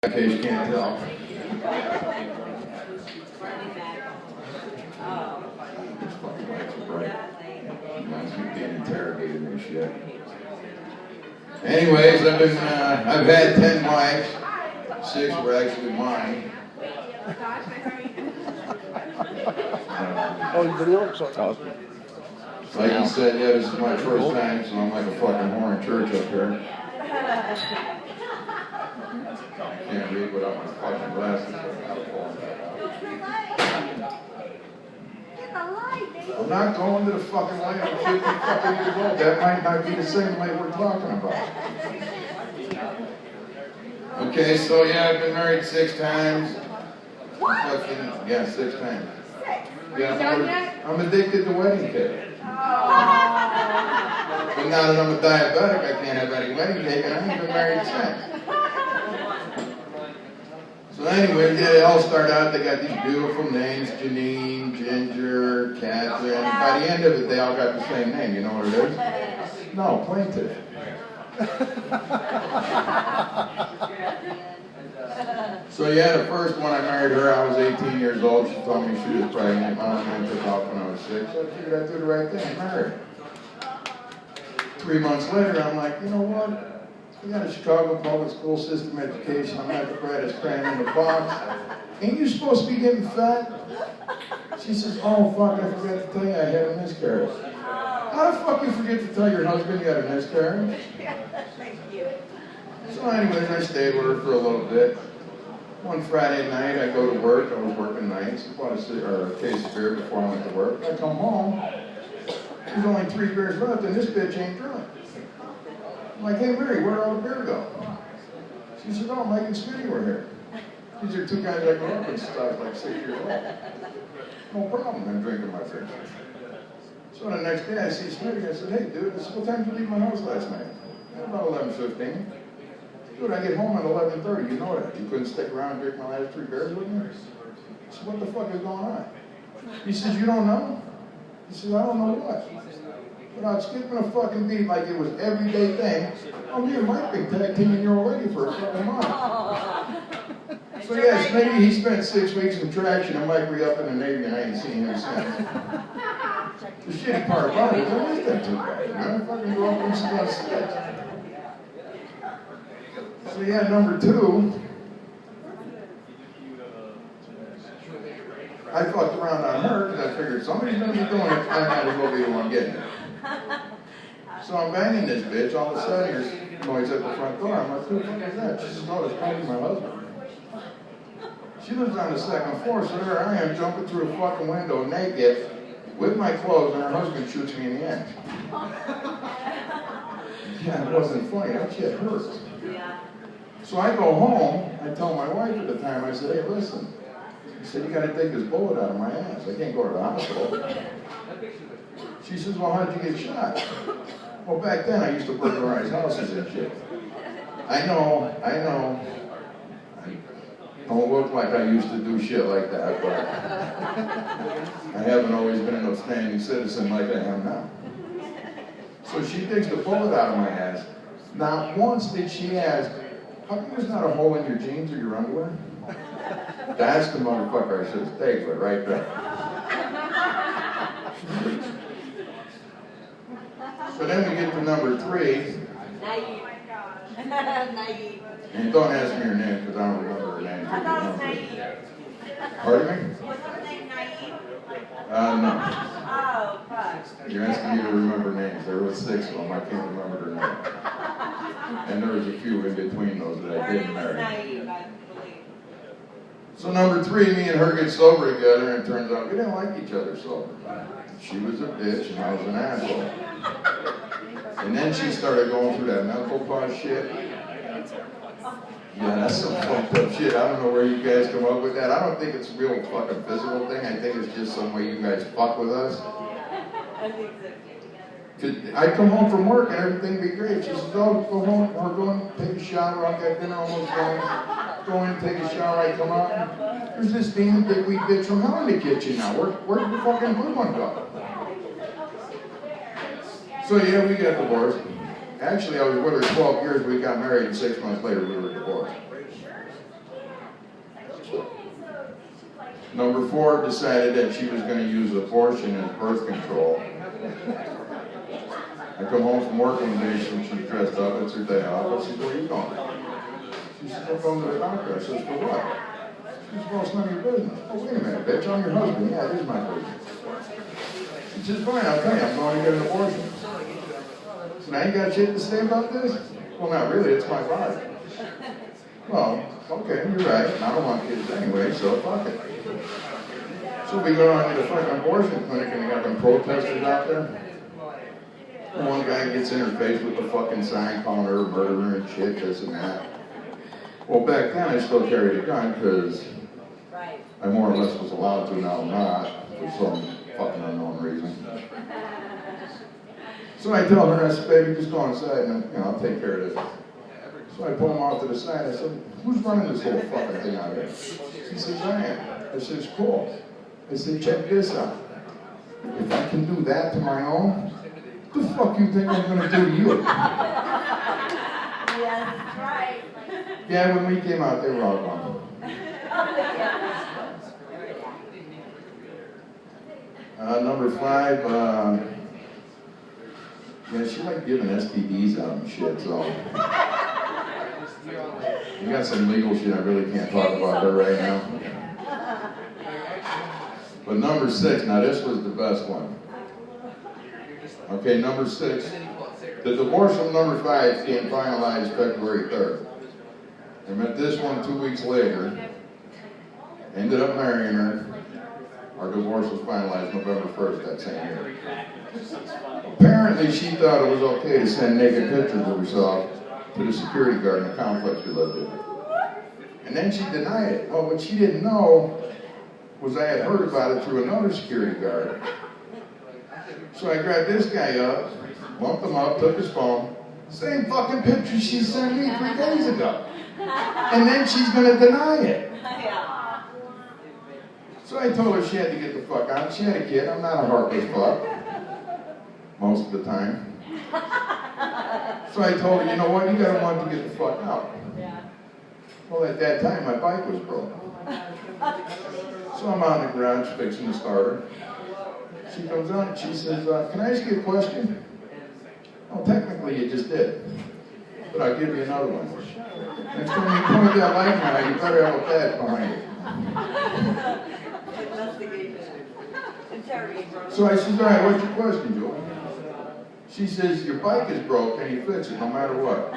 In case you can't tell. These fucking lights are bright. Reminds me of being interrogated and shit. Anyways, I've had 10 wives. 6 were actually mine. Like you said, yeah, this is my first time, so I'm like a fucking whore in church up here. I can't read without my fucking glasses. I'm not going to the fucking light. I'm 50 fucking years old. That might not be the same light we're talking about. Okay, so yeah, I've been married 6 times. Fucking, yeah, 6 times. Yeah, I'm addicted to wedding cake. But now that I'm a diabetic, I can't have any wedding cake, and I ain't been married since. So anyway, yeah, they all start out, they got these beautiful names, Janine, Ginger, Catherine. By the end of it, they all got the same name. You know what it is? No, plaintiff. So yeah, the first one I married her, I was 18 years old. She told me she was pregnant. My man took off when I was 6. So I figured I'd do the right thing and marry her. 3 months later, I'm like, you know what? We got a Chicago public school system education. I'm not the brightest crayon in the box. Ain't you supposed to be getting fat? She says, oh fuck, I forgot to tell you I had a miscarriage. How the fuck you forget to tell your husband you had a miscarriage? Thank you. So anyways, I stayed with her for a little bit. One Friday night, I go to work. I was working nights. I bought a case of beer before I went to work. I come home. There's only 3 beers left, and this bitch ain't drunk. I'm like, hey, Mary, where'd all the beer go? She said, oh, Mike and Smitty were here. These are 2 guys I grew up with since I was like 6 years old. No problem, I'm drinking my beer. So the next day, I see Smitty. I said, hey, dude, I said, what time did you leave my house last night? About 11:15. Dude, I get home at 11:30. You know that. You couldn't stick around and drink my last 3 beers with me? I said, what the fuck is going on? He says, you don't know? He says, I don't know what. Without skipping a fucking beat like it was an everyday thing, oh, me and Mike been tag teaming your old lady for a fucking month. So yes, maybe he spent 6 weeks in traction and Mike re-up in the Navy and I ain't seen him since. The shitty part about it is I miss that 2 guys, man. I fucking grew up in about 6. So yeah, number 2, I fucked around on her because I figured somebody's going to be doing it, I might as well be the one getting it. So I'm banging this bitch, all of a sudden there's noise at the front door. I'm like, who the fuck is that? She says, no, it's probably my husband. She lives on the 2nd floor, so there I am jumping through a fucking window naked with my clothes and her husband shoots me in the ass. Yeah, it wasn't funny, that shit hurts. So I go home, I tell my wife at the time, I said, hey, listen. I said, you gotta take this bullet out of my ass. I can't go to the hospital. She says, well, how'd you get shot? Well, back then I used to burglarize houses and shit. I know. I don't look like I used to do shit like that, but I haven't always been an upstanding citizen like I am now. So she takes the bullet out of my ass. Not once did she ask, how come there's not a hole in your jeans or your underwear? That's the motherfucker I should have stayed with right there. So then we get to number 3. Naive. Naive. And don't ask me her name because I don't remember her name. I thought it was Naive. Pardon me? Was her name Naive? No. Oh, fuck. You're asking me to remember names. There was 6 of them. I can't remember their name. And there was a few in between those that I didn't marry. Naive, I believe. So number 3, me and her get sober together, and it turns out we didn't like each other sober. She was a bitch, and I was an asshole. And then she started going through that mental pause shit. Yeah, that's some fucked up shit. I don't know where you guys come up with that. I don't think it's a real fucking physical thing. I think it's just some way you guys fuck with us. I'd come home from work and everything would be great. She says, oh, go home, we're going to take a shower. I've got dinner almost done. Go in and take a shower. I come out. There's this demon big wheat bitch from hell in the kitchen now. Where did the fucking blue one go? So yeah, we got divorced. Actually, I was with her 12 years. We got married, and 6 months later we were divorced. Number 4 decided that she was going to use abortion as birth control. I come home from work one day, she's dressed up, it's her day off. I said, where are you going? She said, I'm going to the doctor. I said, for what? She said, well, it's none of your business. Oh, wait a minute, bitch, I'm your husband. Yeah, it is my business. She says, fine, I'll tell you, I'm going to get an abortion. So now you got shit to say about this? Well, not really, it's my body. Well, okay, you're right. I don't want kids anyway, so fuck it. So we go down to the fucking abortion clinic and they got them protesters out there. And one guy gets in her face with the fucking sign calling her a murderer and shit, this and that. Well, back then I still carried a gun because I more or less was allowed to, now I'm not, for some fucking unknown reason. So I tell her, I said, baby, just go inside and I'll take care of this. So I pull him off to the side. I said, who's running this whole fucking thing out here? He says, I am. I said, it's cool. I said, check this out. If I can do that to my own, what the fuck you think I'm going to do to you? Yeah, that's right. Yeah, when we came out, they were all gone. Number 5, yeah, she liked giving STDs out and shit, so. We got some legal shit I really can't talk about her right now. But number 6, now this was the best one. Okay, number 6. The divorce from number 5 came finalized February 3rd. I met this one 2 weeks later. Ended up marrying her. Our divorce was finalized November 1st that same year. Apparently she thought it was okay to send naked pictures of herself to the security guard in the complex we lived in. And then she denied it. Well, what she didn't know was I had heard about it through another security guard. So I grabbed this guy up, bumped him up, took his phone, same fucking picture she sent me 3 days ago. And then she's gonna deny it. So I told her she had to get the fuck out. She had a kid, I'm not a heartless fuck. Most of the time. So I told her, you know what, you gotta want to get the fuck out. Well, at that time, my bike was broken. So I'm out in the garage fixing the starter. She comes out and she says, can I ask you a question? Oh, technically you just did. But I'll give you another one. Next time you point that light now, you better have a badge behind it. So I says, all right, what's your question, Joe? She says, your bike is broke, can you fix it no matter what?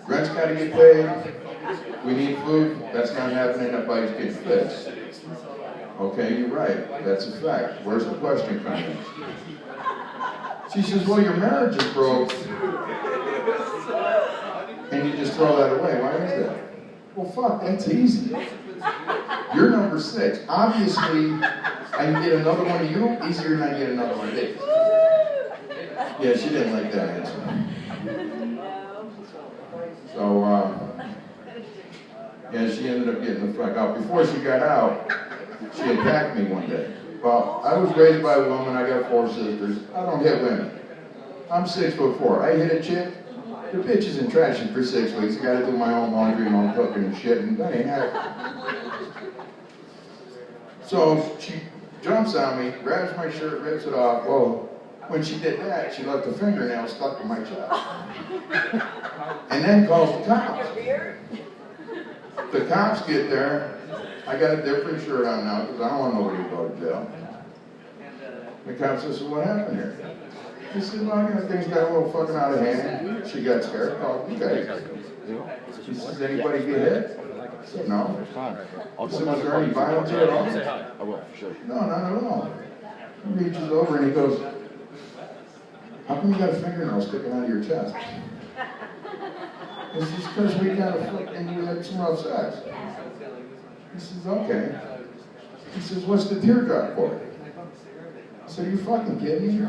Rent's got to get paid. We need food. That's not happening. That bike's getting fixed. Okay, you're right. That's a fact. Where's the question coming? She says, well, your marriage is broke. And you just throw that away. Why is that? Well, fuck, that's easy. You're number 6. Obviously, I can get another one of you easier than I get another one of these. Yeah, she didn't like that answer. So, yeah, she ended up getting the fuck out. Before she got out, she attacked me one day. Well, I was raised by a woman, I got 4 sisters. I don't hit women. I'm 6'4". I hit a chick, the bitch is in trashing for 6 weeks. I gotta do my own laundry and own cooking and shit, and that ain't happening. So she jumps on me, grabs my shirt, rips it off. Well, when she did that, she left a fingernail stuck in my chest. And then calls the cops. The cops get there. I got a different shirt on now because I don't want nobody to go to jail. The cop says, so what happened here? He said, well, you know, things got a little fucking out of hand. She got scared, called you guys. She says, anybody get hit? I said, no. I said, was there any violence here at all? I will, sure. No, not at all. He reaches over and he goes, how come you got a fingernail sticking out of your chest? It's just because we got a fucking, we had some rough sex. He says, okay. He says, what's the teardrop for? I said, are you fucking kidding me?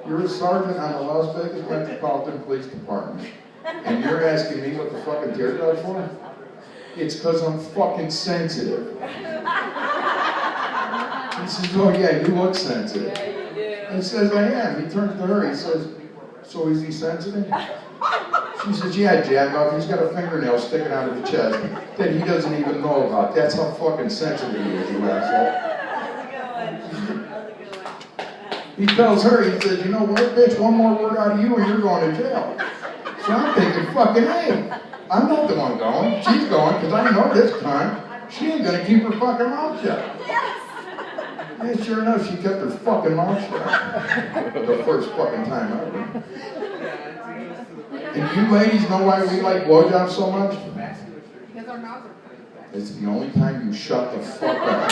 You're a sergeant on the Las Vegas Metropolitan Police Department, and you're asking me what the fucking teardrop's for? It's because I'm fucking sensitive. He says, oh yeah, you look sensitive. He says, I am. He turns to her, he says, so is he sensitive? She says, yeah, Jack off. He's got a fingernail sticking out of his chest that he doesn't even know about. That's how fucking sensitive he is, you asshole. He tells her, he says, you know what, bitch, one more word out of you and you're going to jail. So I'm thinking, fucking, hey, I'm not the one going. She's going, because I know this time she ain't going to keep her fucking mouth shut. And sure enough, she kept her fucking mouth shut. The first fucking time ever. And you ladies know why we like blowjobs so much? Because our mouths are closed. It's the only time you shut the fuck up.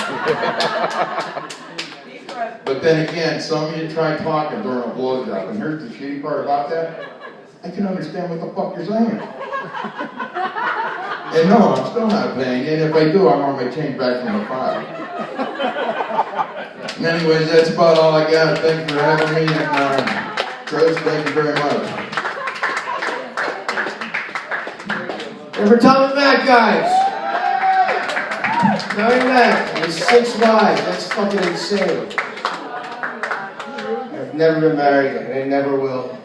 But then again, some of you try talking during a blowjob, and here's the shitty part about that. I can understand what the fuck you're saying. And no, I'm still not paying, and if I do, I'm on my change back from the file. And anyways, that's about all I got. Thank you for having me, and Chris, thank you very much. And for Tommymac, guys. Tommymac and his 6 wives. That's fucking insane. I've never been married, and I never will.